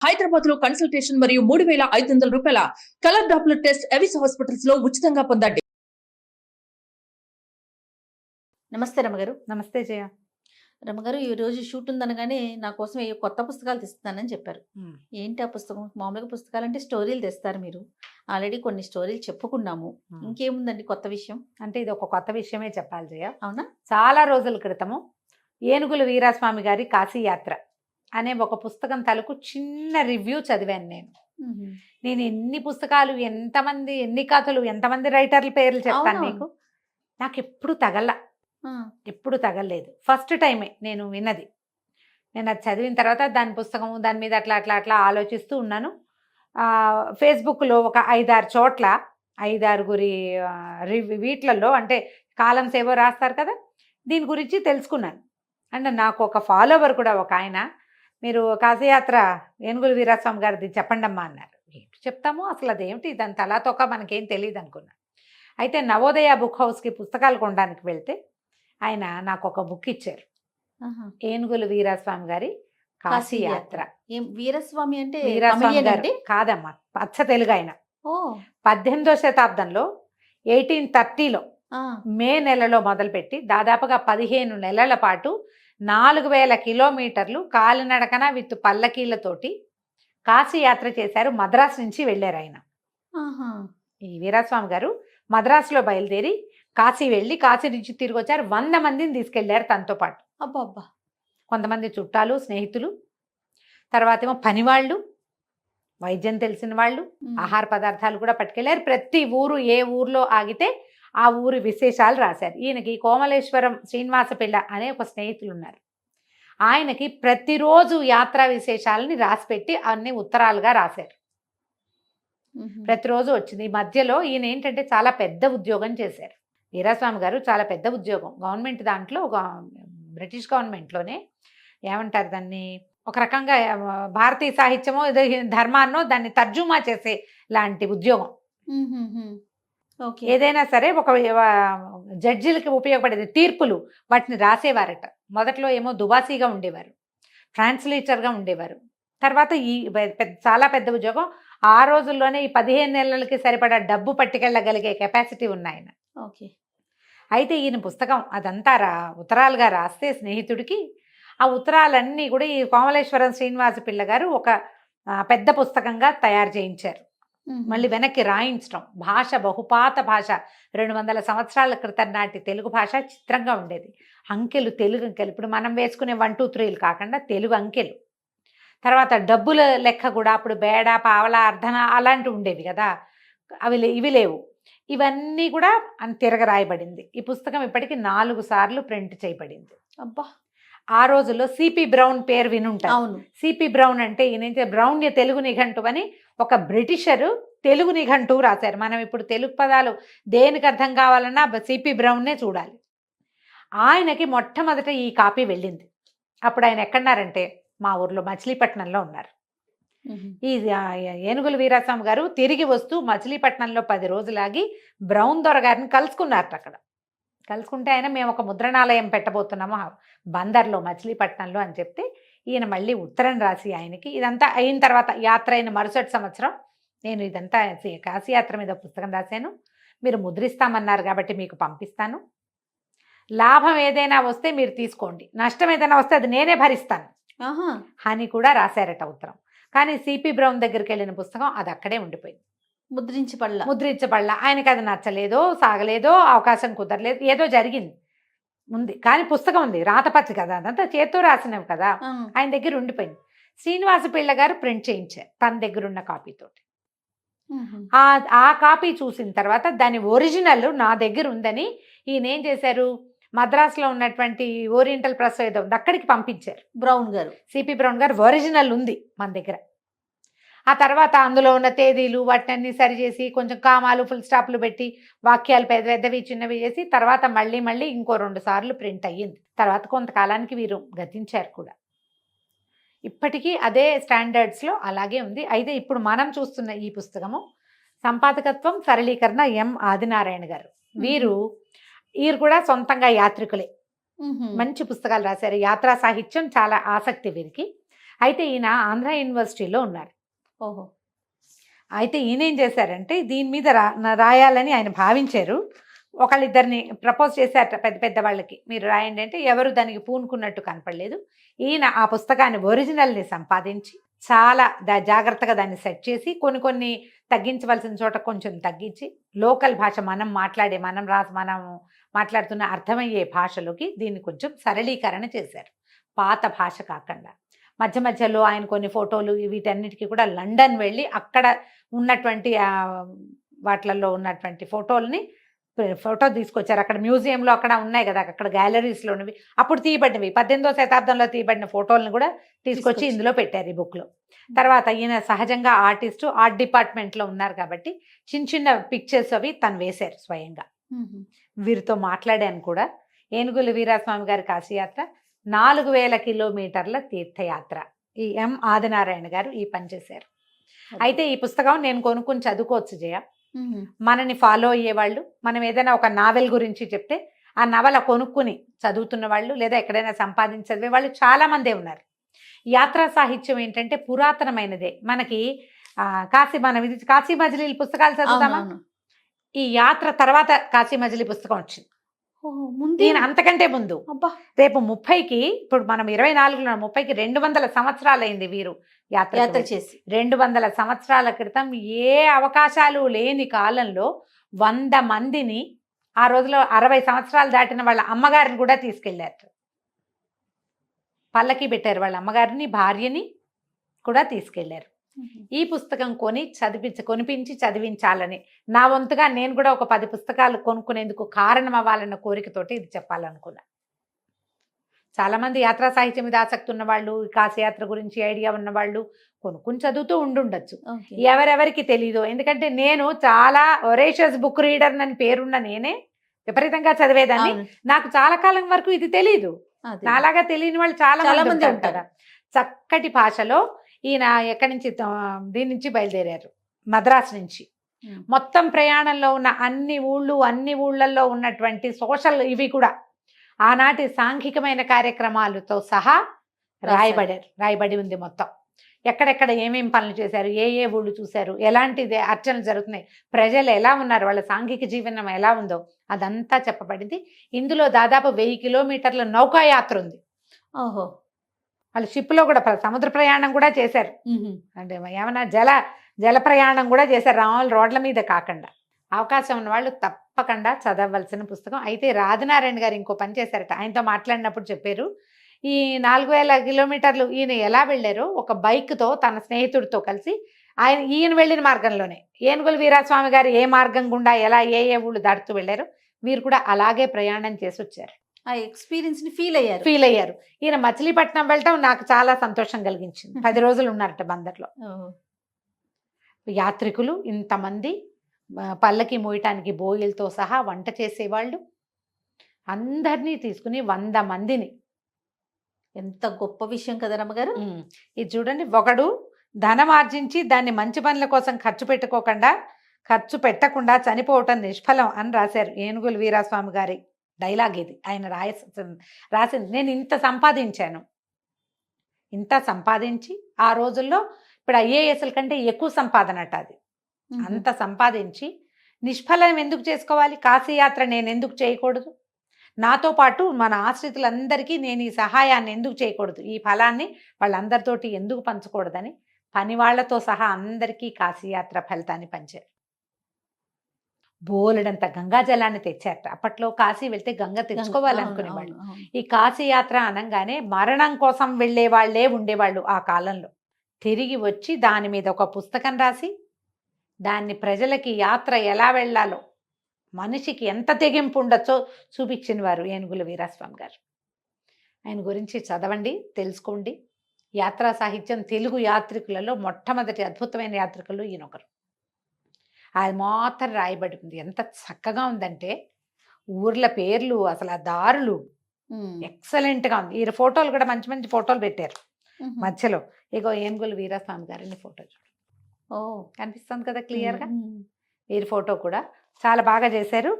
హైదరాబాద్ లో కన్సల్టేషన్ మరియు 3,500 రూపాయల colour Doppler test Avis hospitals లో ఉచితంగా పొందండి. నమస్తే రమగారు. నమస్తే జయ. రమగారు, ఈ రోజు షూట్ ఉందనగానే నా కోసం ఏ కొత్త పుస్తకాలు తెస్తున్నానని చెప్పారు. ఏంటి ఆ పుస్తకం? మామూలుగా పుస్తకాలు అంటే స్టోరీలు తెస్తారు మీరు. ఆల్రెడీ కొన్ని స్టోరీలు చెప్పుకున్నాము. ఇంకేముందండి కొత్త విషయం? అంటే ఇది ఒక కొత్త విషయమే చెప్పాలి జయ. అవునా? చాలా రోజుల క్రితము ఏనుగుల వీరాస్వామి గారి కాశీ యాత్ర అనే ఒక పుస్తకం తలకు చిన్న రివ్యూ చదివాను నేను. నేను ఎన్ని పుస్తకాలు, ఎంతమంది, ఎన్ని కథలు, ఎంతమంది రైటర్ల పేర్లు చెప్తాను నీకు. నాకు ఎప్పుడు తగలలేదు. ఫస్ట్ టైమే నేను విన్నది. నేను అది చదివిన తర్వాత దాని పుస్తకం దాని మీద అట్లా అట్లా అట్లా ఆలోచిస్తూ ఉన్నాను. ఫేస్బుక్లో ఒక 5-6 చోట్ల 5-6 వీట్లలో అంటే కాలమ్స్ ఏవో రాస్తారు కదా, దీని గురించి తెలుసుకున్నాను. అంటే నాకు ఒక ఫాలోవర్ కూడా ఒక ఆయన, మీరు కాశీయాత్ర ఏనుగుల వీరాస్వామి గారిది చెప్పండి అమ్మా అన్నారు. ఏంటి చెప్తాము, అసలు అదేమిటి, దాని తలాతోక మనకేం తెలియదు అనుకున్నా. అయితే నవోదయ బుక్ హౌస్కి పుస్తకాలు కొనడానికి వెళ్తే ఆయన నాకు ఒక బుక్ ఇచ్చారు, ఏనుగుల వీరాస్వామి గారి కాశీ యాత్ర. వీరస్వామి అంటే వీరాస్వామి గారు కాదమ్మా, పచ్చ తెలుగు ఆయన. 18వ శతాబ్దంలో 1830లో మే నెలలో మొదలుపెట్టి దాదాపుగా 15 నెలల పాటు 4000 కిలోమీటర్లు కాలినడకన విత్ పల్లకీలతోటి కాశీ యాత్ర చేశారు. మద్రాసు నుంచి వెళ్ళారు ఆయన. ఈ వీరాస్వామి గారు మద్రాసులో బయలుదేరి కాశీ వెళ్ళి కాశీ నుంచి తిరిగి వచ్చారు. 100 మందిని తీసుకెళ్లారు తనతో పాటు. అబ్బా. కొంతమంది చుట్టాలు, స్నేహితులు, తర్వాత ఏమో పనివాళ్ళు, వైద్యం తెలిసిన వాళ్ళు, ఆహార పదార్థాలు కూడా పట్టుకెళ్ళారు. ప్రతి ఊరు, ఏ ఊర్లో ఆగితే ఆ ఊరి విశేషాలు రాశారు. ఈయనకి కోమలేశ్వరం శ్రీనివాస పిల్ల అనే ఒక స్నేహితులు ఉన్నారు. ఆయనకి ప్రతిరోజు యాత్రా విశేషాలని రాసిపెట్టి అన్ని ఉత్తరాలుగా రాశారు. ప్రతిరోజు వచ్చింది. ఈ మధ్యలో ఈయన ఏంటంటే చాలా పెద్ద ఉద్యోగం చేశారు. వీరాస్వామి గారు చాలా పెద్ద ఉద్యోగం, గవర్నమెంట్ దాంట్లో, బ్రిటిష్ గవర్నమెంట్లోనే ఏమంటారు దాన్ని, ఒక రకంగా భారతీయ సాహిత్యమో ఏదో ధర్మాన్నో దాన్ని తర్జుమా చేసే లాంటి ఉద్యోగం. ఏదైనా సరే ఒక జడ్జిలకి ఉపయోగపడేది, తీర్పులు వాటిని రాసేవారట. మొదట్లో ఏమో దుబాసీగా ఉండేవారు, ట్రాన్స్లేటర్గా ఉండేవారు. తర్వాత ఈ చాలా పెద్ద ఉద్యోగం. ఆ రోజుల్లోనే ఈ 15 నెలలకి సరిపడా డబ్బు పట్టుకెళ్ళగలిగే కెపాసిటీ ఉన్నాయన. అయితే ఈయన పుస్తకం అదంతా ఉత్తరాలుగా రాస్తే స్నేహితుడికి, ఆ ఉత్తరాలన్నీ కూడా ఈ కోమలేశ్వరం శ్రీనివాస పిల్ల గారు ఒక పెద్ద పుస్తకంగా తయారు చేయించారు. మళ్ళీ వెనక్కి రాయించడం. భాష బహుపాత భాష, 200 సంవత్సరాల క్రితం నాటి తెలుగు భాష చిత్రంగా ఉండేది. అంకెలు, తెలుగు అంకెలు, ఇప్పుడు మనం వేసుకునే 1, 2, 3లు కాకుండా తెలుగు అంకెలు. తర్వాత డబ్బుల లెక్క కూడా అప్పుడు బేడ, పావల, అర్ధన అలాంటివి ఉండేవి కదా, ఇవి లేవు. ఇవన్నీ కూడా తిరగ రాయబడింది. ఈ పుస్తకం ఇప్పటికి 4 సార్లు ప్రింట్ చేయబడింది. అబ్బా. ఆ రోజుల్లో సిపి బ్రౌన్ పేరు వినుంటారు. అవును. సిపి బ్రౌన్ అంటే ఈయన బ్రౌన్య తెలుగు నిఘంటు అని ఒక బ్రిటిషరు తెలుగు నిఘంటు రాశారు. మనం ఇప్పుడు తెలుగు పదాలు దేనికి అర్థం కావాలన్నా సిపి బ్రౌన్నే చూడాలి. ఆయనకి మొట్టమొదట ఈ కాపీ వెళ్ళింది. అప్పుడు ఆయన ఎక్కడున్నారంటే మా ఊర్లో మచిలీపట్నంలో ఉన్నారు. ఈ ఏనుగుల వీరాస్వామి గారు తిరిగి వస్తూ మచిలీపట్నంలో 10 రోజులాగి బ్రౌన్ దొర గారిని కలుసుకున్నారట. అక్కడ కలుసుకుంటే ఆయన, మేము ఒక ముద్రణాలయం పెట్టబోతున్నాము బందర్లో, మచిలీపట్నంలో అని చెప్తే ఈయన మళ్ళీ ఉత్తరం రాసి ఆయనకి, ఇదంతా అయిన తర్వాత యాత్ర అయిన మరుసటి సంవత్సరం, నేను ఇదంతా కాశీయాత్ర మీద పుస్తకం రాశాను, మీరు ముద్రిస్తామన్నారు కాబట్టి మీకు పంపిస్తాను, లాభం ఏదైనా వస్తే మీరు తీసుకోండి, నష్టం ఏదైనా వస్తే అది నేనే భరిస్తాను అని కూడా రాశారట ఉత్తరం. కానీ సిపి బ్రౌన్ దగ్గరికి వెళ్ళిన పుస్తకం అది అక్కడే ఉండిపోయింది, ముద్రించబడలా. ఆయనకి అది నచ్చలేదో, సాగలేదో, అవకాశం కుదరలేదు, ఏదో జరిగింది ఉంది. కానీ పుస్తకం ఉంది, రాతపత్రి కదా, అదంతా చేత్తో రాసినవి కదా, ఆయన దగ్గర ఉండిపోయింది. శ్రీనివాస పిల్ల గారు ప్రింట్ చేయించారు తన దగ్గర ఉన్న కాపీతోటి. ఆ కాపీ చూసిన తర్వాత దాని ఒరిజినల్ నా దగ్గర ఉందని ఈయన ఏం చేశారు, మద్రాసులో ఉన్నటువంటి ఓరియంటల్ ప్రెస్ ఏదో ఉంది, అక్కడికి పంపించారు. బ్రౌన్ గారు, సిపి బ్రౌన్ గారు ఒరిజినల్ ఉంది మన దగ్గర. ఆ తర్వాత అందులో ఉన్న తేదీలు వాటిని సరిచేసి కొంచెం కామాలు, ఫుల్ స్టాప్లు పెట్టి, వాక్యాలు పెద్దవి చిన్నవి చేసి, తర్వాత మళ్ళీ ఇంకో 2 సార్లు ప్రింట్ అయ్యింది. తర్వాత కొంతకాలానికి వీరు గతించారు కూడా. ఇప్పటికీ అదే స్టాండర్డ్స్లో అలాగే ఉంది. అయితే ఇప్పుడు మనం చూస్తున్న ఈ పుస్తకము సంపాదకత్వం, సరళీకరణ ఎం ఆదినారాయణ గారు. వీరు కూడా సొంతంగా యాత్రికులే. మంచి పుస్తకాలు రాశారు. యాత్రా సాహిత్యం చాలా ఆసక్తి వీరికి. అయితే ఈయన ఆంధ్ర యూనివర్సిటీలో ఉన్నారు. ఓహో. అయితే ఈయన ఏం చేశారంటే దీని మీద రాయాలని ఆయన భావించారు. ఒకళ్ళిద్దరిని ప్రపోజ్ చేశారట పెద్ద పెద్ద వాళ్ళకి, మీరు రాయండి అంటే ఎవరు దానికి పూనుకున్నట్టు కనపడలేదు. ఈయన ఆ పుస్తకాన్ని ఒరిజినల్ని సంపాదించి చాలా జాగ్రత్తగా దాన్ని సెట్ చేసి కొన్ని తగ్గించవలసిన చోట కొంచెం తగ్గించి లోకల్ భాష మనం మాట్లాడుతున్న అర్థమయ్యే భాషలోకి దీన్ని కొంచెం సరళీకరణ చేశారు, పాత భాష కాకుండా. మధ్య మధ్యలో ఆయన కొన్ని ఫోటోలు వీటన్నిటికీ కూడా లండన్ వెళ్ళి అక్కడ ఉన్నటువంటి వాటిలలో ఉన్నటువంటి ఫోటో తీసుకొచ్చారు. అక్కడ మ్యూజియంలో అక్కడ ఉన్నాయి కదా, అక్కడ గ్యాలరీస్లో ఉన్నవి అప్పుడు తీయబడినవి 18వ శతాబ్దంలో తీయబడిన ఫోటోలను కూడా తీసుకొచ్చి ఇందులో పెట్టారు ఈ బుక్లో. తర్వాత ఈయన సహజంగా ఆర్ట్ డిపార్ట్మెంట్లో ఉన్నారు కాబట్టి చిన్న చిన్న పిక్చర్స్ అవి తను వేశారు స్వయంగా. వీరితో మాట్లాడాను కూడా. ఏనుగుల వీరాస్వామి గారి కాశీయాత్ర 4000 కిలోమీటర్ల తీర్థయాత్ర. ఈ ఎం ఆదినారాయణ గారు ఈ పని చేశారు. అయితే ఈ పుస్తకం నేను కొనుక్కొని చదువుకోవచ్చు జయ. మనని ఫాలో అయ్యేవాళ్ళు, మనం ఏదైనా ఒక నావెల్ గురించి చెప్తే ఆ నవల కొనుక్కుని చదువుతున్న వాళ్ళు లేదా ఎక్కడైనా సంపాదించి చదివే వాళ్ళు చాలా మందే ఉన్నారు. యాత్రా సాహిత్యం ఏంటంటే పురాతనమైనదే. మనకి కాశీ మజిలీ పుస్తకాలు చదువుతామా? ఈ యాత్ర తర్వాత కాశీ మజిలీ పుస్తకం వచ్చింది. దీని అంతకంటే ముందు రేపు 30కి, ఇప్పుడు మనం 24లో 30కి 200 సంవత్సరాలు అయింది వీరు యాత్ర చేసి. 200 సంవత్సరాల క్రితం ఏ అవకాశాలు లేని కాలంలో 100 మందిని, ఆ రోజులో 60 సంవత్సరాలు దాటిన వాళ్ళ అమ్మగారిని కూడా తీసుకెళ్లారు. పల్లకి పెట్టారు, వాళ్ళ అమ్మగారిని భార్యని కూడా తీసుకెళ్లారు. ఈ పుస్తకం కొనిపించి చదివించాలని నా వంతుగా నేను కూడా ఒక 10 పుస్తకాలు కొనుక్కునేందుకు కారణం అవ్వాలన్న కోరికతోటి ఇది చెప్పాలనుకున్నా. చాలామంది యాత్రా సాహిత్యం మీద ఆసక్తి ఉన్నవాళ్ళు, కాశీయాత్ర గురించి ఐడియా ఉన్నవాళ్ళు కొనుక్కుని చదువుతూ ఉండుండొచ్చు. ఎవరెవరికి తెలీదు. ఎందుకంటే నేను చాలా ఒరేషియస్ బుక్ రీడర్ అని పేరున్న నేనే విపరీతంగా చదివేదాన్ని. నాకు చాలా కాలం వరకు ఇది తెలీదు. నాలాగా తెలియని వాళ్ళు చాలా మంది ఉంటారు. చక్కటి భాషలో ఈయన ఎక్కడి నుంచి, దీని నుంచి బయలుదేరారు, మద్రాసు నుంచి. మొత్తం ప్రయాణంలో ఉన్న అన్ని ఊళ్ళల్లో ఉన్నటువంటి సోషల్ ఇవి కూడా ఆనాటి సాంఘికమైన కార్యక్రమాలతో సహా రాయబడి ఉంది. మొత్తం ఎక్కడెక్కడ ఏమేం పనులు చేశారు, ఏ ఊళ్ళు చూశారు, ఎలాంటి అర్చనలు జరుగుతున్నాయి, ప్రజలు ఎలా ఉన్నారు, వాళ్ళ సాంఘిక జీవనం ఎలా ఉందో అదంతా చెప్పబడింది. ఇందులో దాదాపు 1000 కిలోమీటర్ల నౌకాయాత్ర ఉంది. ఓహో. వాళ్ళు షిప్లో కూడా సముద్ర ప్రయాణం కూడా చేశారు. అంటే ఏమన్నా జల ప్రయాణం కూడా చేశారు, రాములు రోడ్ల మీద కాకుండా. అవకాశం ఉన్న వాళ్ళు తప్పకుండా చదవలసిన పుస్తకం. అయితే రాధనారాయణ గారు ఇంకో పని చేశారట. ఆయనతో మాట్లాడినప్పుడు చెప్పారు, ఈ 4000 కిలోమీటర్లు ఈయన ఎలా వెళ్ళారో ఒక బైక్తో తన స్నేహితుడితో కలిసి ఈయన వెళ్ళిన మార్గంలోనే ఏనుగుల వీరాస్వామి గారు ఏ మార్గం గుండా ఎలా ఏ ఊళ్ళు దాటుతూ వెళ్ళారో వీరు కూడా అలాగే ప్రయాణం చేసి వచ్చారు. ఆ ఎక్స్పీరియన్స్ ని ఫీల్ అయ్యారు. ఈయన మచిలీపట్నం వెళ్ళటం నాకు చాలా సంతోషం కలిగించింది. 10 రోజులు ఉన్నారట బందర్లో. యాత్రికులు ఇంతమంది, పల్లకి మోయటానికి బోయిలతో సహా వంట చేసేవాళ్ళు అందరినీ తీసుకుని 100 మందిని. ఎంత గొప్ప విషయం కదా రమ్మగారు. ఇది చూడండి, ఒకడు ధనం ఆర్జించి దాన్ని మంచి పనుల కోసం ఖర్చు పెట్టకుండా చనిపోవటం నిష్ఫలం అని రాశారు ఏనుగుల వీరాస్వామి గారి డైలాగ్ ఇది. ఆయన రాసింది. నేను ఇంత సంపాదించి ఆ రోజుల్లో ఇప్పుడు ఐఏఎస్ల కంటే ఎక్కువ సంపాదన అట అది. అంత సంపాదించి నిష్ఫలం ఎందుకు చేసుకోవాలి? కాశీయాత్ర నేను ఎందుకు చేయకూడదు? నాతో పాటు మన ఆశ్రితులందరికీ నేను ఈ సహాయాన్ని ఎందుకు చేయకూడదు? ఈ ఫలాన్ని వాళ్ళందరితోటి ఎందుకు పంచకూడదని పని వాళ్లతో సహా అందరికీ కాశీయాత్ర ఫలితాన్ని పంచారు. బోలెడంత గంగా జలాన్ని తెచ్చారట. అప్పట్లో కాశీ వెళ్తే గంగ తెచ్చుకోవాలనుకునేవాళ్ళు. ఈ కాశీయాత్ర అనగానే మరణం కోసం వెళ్లే వాళ్లే ఉండేవాళ్ళు ఆ కాలంలో. తిరిగి వచ్చి దాని మీద ఒక పుస్తకం రాసి దాన్ని ప్రజలకి యాత్ర ఎలా వెళ్ళాలో, మనిషికి ఎంత తెగింపు ఉండొచ్చో చూపించిన వారు ఏనుగుల వీరాస్వామి గారు. ఆయన గురించి చదవండి, తెలుసుకోండి. యాత్రా సాహిత్యం తెలుగు యాత్రికులలో మొట్టమొదటి అద్భుతమైన యాత్రికులు ఈయనొకరు. అది మాత్రం రాయబడి ఉంది. ఎంత చక్కగా ఉందంటే ఊర్ల పేర్లు, అసలు ఆ దారులు ఎక్సలెంట్గా ఉంది. ఈ ఫోటోలు కూడా మంచి మంచి ఫోటోలు పెట్టారు మధ్యలో. ఇగో ఏనుగుల వీరాస్వామి గారిని ఫోటో చూడు. కనిపిస్తుంది కదా క్లియర్గా. వీరి ఫోటో కూడా చాలా బాగా చేశారు.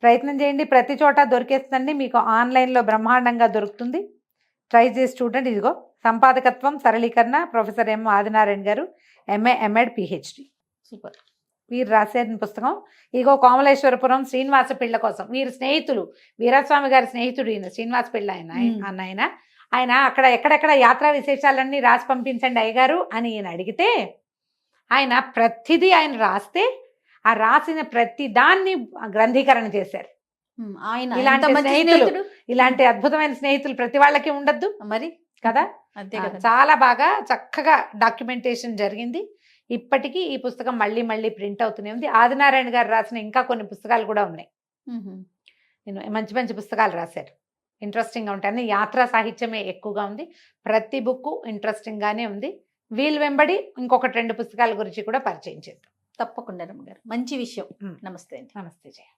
ప్రయత్నం చేయండి, ప్రతి చోట దొరికేస్తుందండి మీకు. ఆన్లైన్లో బ్రహ్మాండంగా దొరుకుతుంది. ట్రై చేసి చూడండి. ఇదిగో సంపాదకత్వం సరళీకరణ ప్రొఫెసర్ ఎం ఆదినారాయణ గారు, ఎంఏ ఎంఎడ్ పిహెచ్డి. సూపర్. వీరు రాసిన పుస్తకం. ఇగో కోమలేశ్వరపురం శ్రీనివాస పిళ్ళ కోసం, వీరు స్నేహితులు, వీరస్వామి గారి స్నేహితుడు ఈయన శ్రీనివాస పిళ్ళ ఆయన అక్కడ ఎక్కడెక్కడ యాత్రా విశేషాలన్నీ రాసి పంపించండి అయ్యగారు అని ఈయన అడిగితే ఆయన ప్రతిదీ ఆయన రాస్తే ఆ రాసిన ప్రతి దాన్ని గ్రంథీకరణ చేశారు. ఆయన ఇలాంటి ఎంత మంచి స్నేహితులు, స్నేహితుడు. ఇలాంటి అద్భుతమైన స్నేహితులు ప్రతి వాళ్ళకి ఉండద్దు మరి కదా. అంతే కదా. చాలా బాగా చక్కగా డాక్యుమెంటేషన్ జరిగింది. ఇప్పటికీ ఈ పుస్తకం మళ్ళీ మళ్ళీ ప్రింట్ అవుతూనే ఉంది. ఆదినారాయణ గారు రాసిన ఇంకా కొన్ని పుస్తకాలు కూడా ఉన్నాయి. నేను మంచి మంచి పుస్తకాలు రాశారు, ఇంట్రెస్టింగ్గా ఉంటాయి. అన్ని యాత్రా సాహిత్యమే ఎక్కువగా ఉంది. ప్రతి బుక్ ఇంట్రెస్టింగ్గానే ఉంది. వీళ్ళు వెంబడి ఇంకొకటి 2 పుస్తకాల గురించి కూడా పరిచయం చేద్దాం. తప్పకుండా రమ్మ గారు, మంచి విషయం. నమస్తే అండి. నమస్తే జయ.